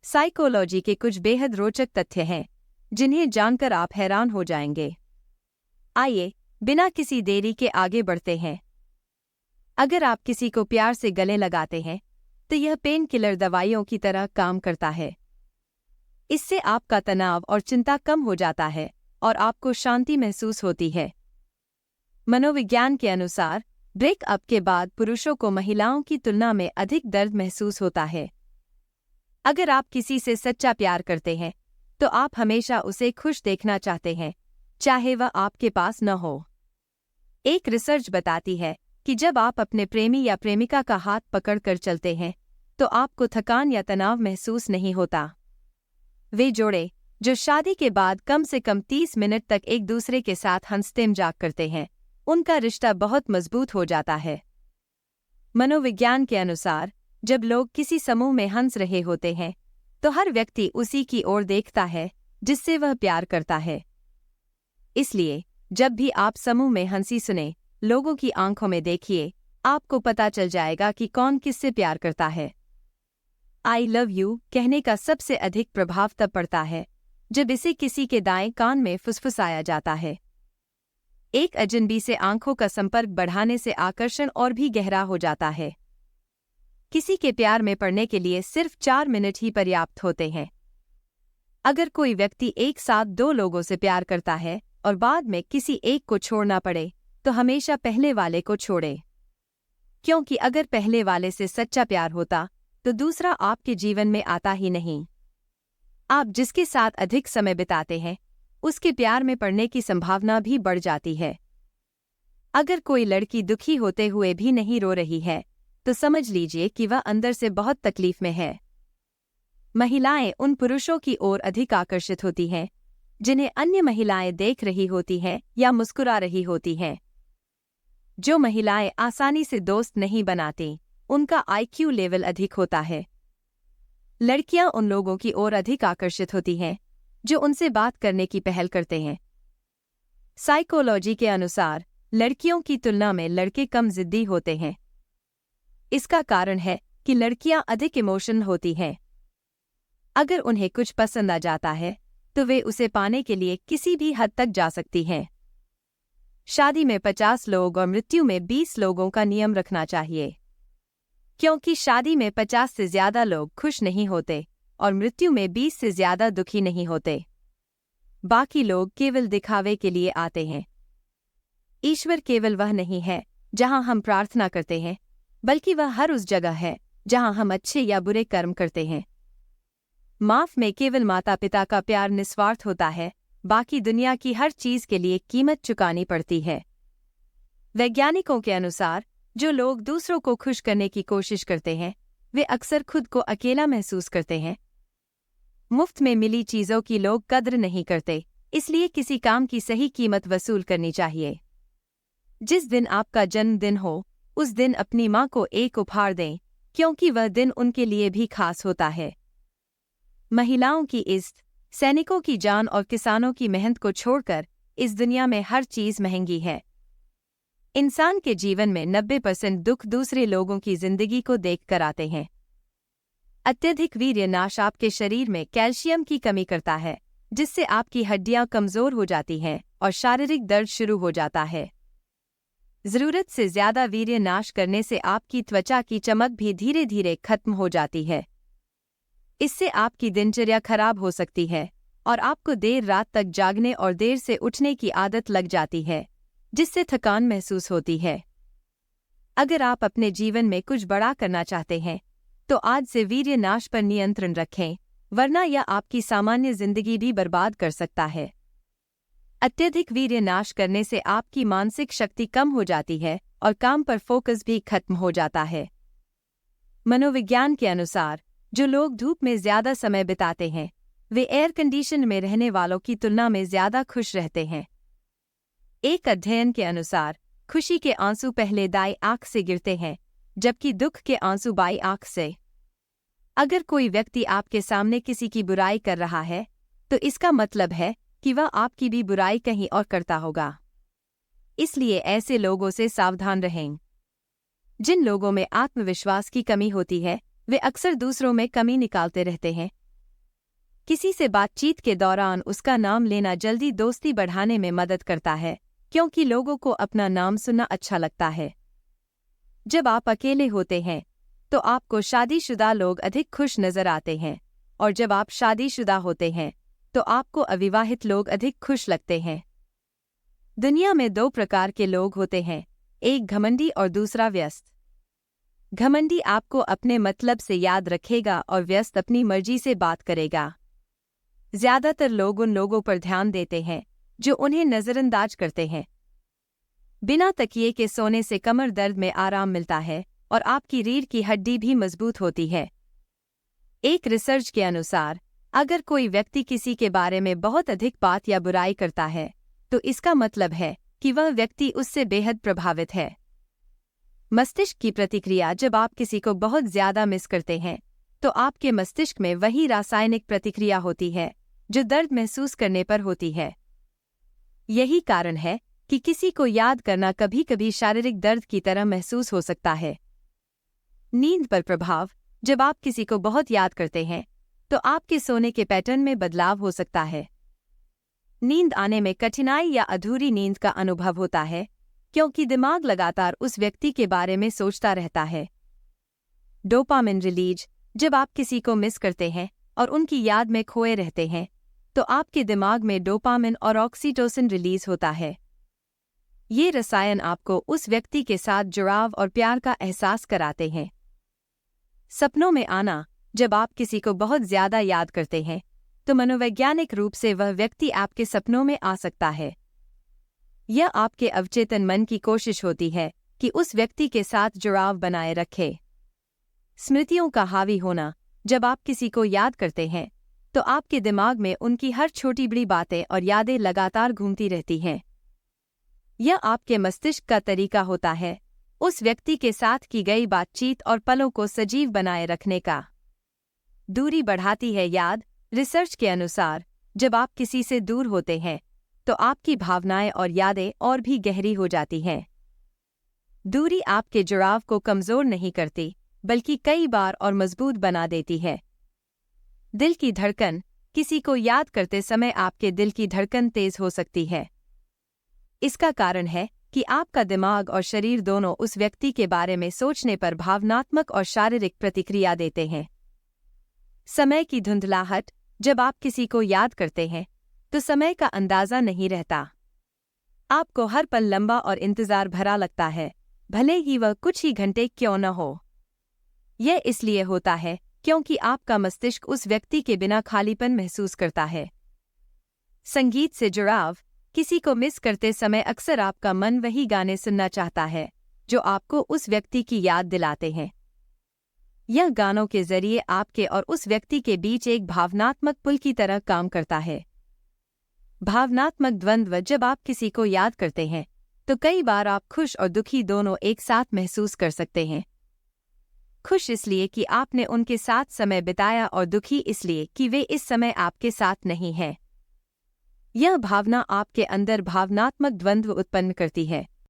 Psychology के कुछ बेहद रोचक तथ्य हैं जिन्हें जानकर आप हैरान हो जाएंगे। आइए बिना किसी देरी के आगे बढ़ते हैं। अगर आप किसी को प्यार से गले लगाते हैं तो यह पेन किलर दवाइयों की तरह काम करता है। इससे आपका तनाव और चिंता कम हो जाता है और आपको शांति महसूस होती है। मनोविज्ञान के अनुसार ब्रेकअप के बाद पुरुषों को महिलाओं की तुलना में अधिक दर्द महसूस होता है। अगर आप किसी से सच्चा प्यार करते हैं तो आप हमेशा उसे खुश देखना चाहते हैं, चाहे वह आपके पास न हो। एक रिसर्च बताती है कि जब आप अपने प्रेमी या प्रेमिका का हाथ पकड़कर चलते हैं तो आपको थकान या तनाव महसूस नहीं होता। वे जोड़े जो शादी के बाद कम से कम 30 मिनट तक एक दूसरे के साथ हंसते मजाक करते हैं, उनका रिश्ता बहुत मजबूत हो जाता है। मनोविज्ञान के अनुसार जब लोग किसी समूह में हंस रहे होते हैं तो हर व्यक्ति उसी की ओर देखता है जिससे वह प्यार करता है। इसलिए जब भी आप समूह में हंसी सुने, लोगों की आंखों में देखिए, आपको पता चल जाएगा कि कौन किससे प्यार करता है। आई लव यू कहने का सबसे अधिक प्रभाव तब पड़ता है जब इसे किसी के दाएं कान में फुसफुसाया जाता है। एक अजनबी से आंखों का संपर्क बढ़ाने से आकर्षण और भी गहरा हो जाता है। किसी के प्यार में पड़ने के लिए सिर्फ 4 मिनट ही पर्याप्त होते हैं। अगर कोई व्यक्ति एक साथ 2 लोगों से प्यार करता है और बाद में किसी एक को छोड़ना पड़े तो हमेशा पहले वाले को छोड़े, क्योंकि अगर पहले वाले से सच्चा प्यार होता तो दूसरा आपके जीवन में आता ही नहीं। आप जिसके साथ अधिक समय बिताते हैं उसके प्यार में पड़ने की संभावना भी बढ़ जाती है। अगर कोई लड़की दुखी होते हुए भी नहीं रो रही है तो समझ लीजिए कि वह अंदर से बहुत तकलीफ में है। महिलाएं उन पुरुषों की ओर अधिक आकर्षित होती हैं जिन्हें अन्य महिलाएं देख रही होती हैं या मुस्कुरा रही होती हैं। जो महिलाएं आसानी से दोस्त नहीं बनाती, उनका IQ लेवल अधिक होता है। लड़कियां उन लोगों की ओर अधिक आकर्षित होती हैं जो उनसे बात करने की पहल करते हैं। साइकोलॉजी के अनुसार लड़कियों की तुलना में लड़के कम जिद्दी होते हैं। इसका कारण है कि लड़कियां अधिक इमोशनल होती हैं। अगर उन्हें कुछ पसंद आ जाता है तो वे उसे पाने के लिए किसी भी हद तक जा सकती हैं। शादी में 50 लोग और मृत्यु में 20 लोगों का नियम रखना चाहिए, क्योंकि शादी में 50 से ज्यादा लोग खुश नहीं होते और मृत्यु में 20 से ज्यादा दुखी नहीं होते। बाकी लोग केवल दिखावे के लिए आते हैं। ईश्वर केवल वह नहीं है जहां हम प्रार्थना करते हैं, बल्कि वह हर उस जगह है जहां हम अच्छे या बुरे कर्म करते हैं। माफ में केवल माता पिता का प्यार निस्वार्थ होता है, बाकी दुनिया की हर चीज के लिए कीमत चुकानी पड़ती है। वैज्ञानिकों के अनुसार जो लोग दूसरों को खुश करने की कोशिश करते हैं वे अक्सर खुद को अकेला महसूस करते हैं। मुफ्त में मिली चीजों की लोग कद्र नहीं करते, इसलिए किसी काम की सही कीमत वसूल करनी चाहिए। जिस दिन आपका जन्मदिन हो उस दिन अपनी माँ को एक उपहार दें, क्योंकि वह दिन उनके लिए भी खास होता है। महिलाओं की इज्जत, सैनिकों की जान और किसानों की मेहनत को छोड़कर इस दुनिया में हर चीज महंगी है। इंसान के जीवन में 90% दुख दूसरे लोगों की जिंदगी को देखकर आते हैं। अत्यधिक वीर्यनाश आपके शरीर में कैल्शियम की कमी करता है, जिससे आपकी हड्डियां कमजोर हो जाती हैं और शारीरिक दर्द शुरू हो जाता है। जरूरत से ज्यादा वीर्यनाश करने से आपकी त्वचा की चमक भी धीरे धीरे खत्म हो जाती है। इससे आपकी दिनचर्या खराब हो सकती है और आपको देर रात तक जागने और देर से उठने की आदत लग जाती है, जिससे थकान महसूस होती है। अगर आप अपने जीवन में कुछ बड़ा करना चाहते हैं तो आज से वीर्यनाश पर नियंत्रण रखें, वरना यह आपकी सामान्य जिंदगी भी बर्बाद कर सकता है। अत्यधिक वीर्यनाश करने से आपकी मानसिक शक्ति कम हो जाती है और काम पर फोकस भी खत्म हो जाता है। मनोविज्ञान के अनुसार जो लोग धूप में ज्यादा समय बिताते हैं वे एयर कंडीशन में रहने वालों की तुलना में ज्यादा खुश रहते हैं। एक अध्ययन के अनुसार खुशी के आंसू पहले दाईं आंख से गिरते हैं, जबकि दुख के आंसू बाईं आंख से। अगर कोई व्यक्ति आपके सामने किसी की बुराई कर रहा है तो इसका मतलब है कि वह आपकी भी बुराई कहीं और करता होगा। इसलिए ऐसे लोगों से सावधान रहें। जिन लोगों में आत्मविश्वास की कमी होती है वे अक्सर दूसरों में कमी निकालते रहते हैं, किसी से बातचीत के दौरान उसका नाम लेना जल्दी दोस्ती बढ़ाने में मदद करता है, क्योंकि लोगों को अपना नाम सुनना अच्छा लगता है। जब आप अकेले होते हैं तो आपको शादीशुदा लोग अधिक खुश नजर आते हैं, और जब आप शादीशुदा होते हैं तो आपको अविवाहित लोग अधिक खुश लगते हैं। दुनिया में 2 प्रकार के लोग होते हैं, एक घमंडी और दूसरा व्यस्त। घमंडी आपको अपने मतलब से याद रखेगा और व्यस्त अपनी मर्जी से बात करेगा। ज्यादातर लोग उन लोगों पर ध्यान देते हैं जो उन्हें नजरअंदाज करते हैं। बिना तकिए के सोने से कमर दर्द में आराम मिलता है और आपकी रीढ़ की हड्डी भी मजबूत होती है। एक रिसर्च के अनुसार अगर कोई व्यक्ति किसी के बारे में बहुत अधिक बात या बुराई करता है तो इसका मतलब है कि वह व्यक्ति उससे बेहद प्रभावित है। मस्तिष्क की प्रतिक्रिया जब आप किसी को बहुत ज्यादा मिस करते हैं तो आपके मस्तिष्क में वही रासायनिक प्रतिक्रिया होती है जो दर्द महसूस करने पर होती है। यही कारण है कि किसी को याद करना कभी-कभी शारीरिक दर्द की तरह महसूस हो सकता है। नींद पर प्रभाव। जब आप किसी को बहुत याद करते हैं तो आपके सोने के पैटर्न में बदलाव हो सकता है। नींद आने में कठिनाई या अधूरी नींद का अनुभव होता है, क्योंकि दिमाग लगातार उस व्यक्ति के बारे में सोचता रहता है। Dopamine release. जब आप किसी को मिस करते हैं और उनकी याद में खोए रहते हैं तो आपके दिमाग में डोपामिन और ऑक्सीटोसिन रिलीज होता है। ये रसायन आपको उस व्यक्ति के साथ जुड़ाव और प्यार का एहसास कराते हैं। सपनों में आना। जब आप किसी को बहुत ज्यादा याद करते हैं तो मनोवैज्ञानिक रूप से वह व्यक्ति आपके सपनों में आ सकता है। यह आपके अवचेतन मन की कोशिश होती है कि उस व्यक्ति के साथ जुड़ाव बनाए रखे। स्मृतियों का हावी होना। जब आप किसी को याद करते हैं तो आपके दिमाग में उनकी हर छोटी बड़ी बातें और यादें लगातार घूमती रहती हैं। यह आपके मस्तिष्क का तरीका होता है उस व्यक्ति के साथ की गई बातचीत और पलों को सजीव बनाए रखने का। दूरी बढ़ाती है याद। रिसर्च के अनुसार जब आप किसी से दूर होते हैं तो आपकी भावनाएं और यादें और भी गहरी हो जाती हैं। दूरी आपके जुड़ाव को कमजोर नहीं करती, बल्कि कई बार और मजबूत बना देती है। दिल की धड़कन। किसी को याद करते समय आपके दिल की धड़कन तेज हो सकती है। इसका कारण है कि आपका दिमाग और शरीर दोनों उस व्यक्ति के बारे में सोचने पर भावनात्मक और शारीरिक प्रतिक्रिया देते हैं। समय की धुंधलाहट। जब आप किसी को याद करते हैं तो समय का अंदाजा नहीं रहता। आपको हर पल लंबा और इंतजार भरा लगता है, भले ही वह कुछ ही घंटे क्यों न हो। यह इसलिए होता है क्योंकि आपका मस्तिष्क उस व्यक्ति के बिना खालीपन महसूस करता है। संगीत से जुड़ाव। किसी को मिस करते समय अक्सर आपका मन वही गाने सुनना चाहता है जो आपको उस व्यक्ति की याद दिलाते हैं। यह गानों के जरिए आपके और उस व्यक्ति के बीच एक भावनात्मक पुल की तरह काम करता है। भावनात्मक द्वंद्व। जब आप किसी को याद करते हैं तो कई बार आप खुश और दुखी दोनों एक साथ महसूस कर सकते हैं। खुश इसलिए कि आपने उनके साथ समय बिताया और दुखी इसलिए कि वे इस समय आपके साथ नहीं हैं। यह भावना आपके अंदर भावनात्मक द्वंद्व उत्पन्न करती है।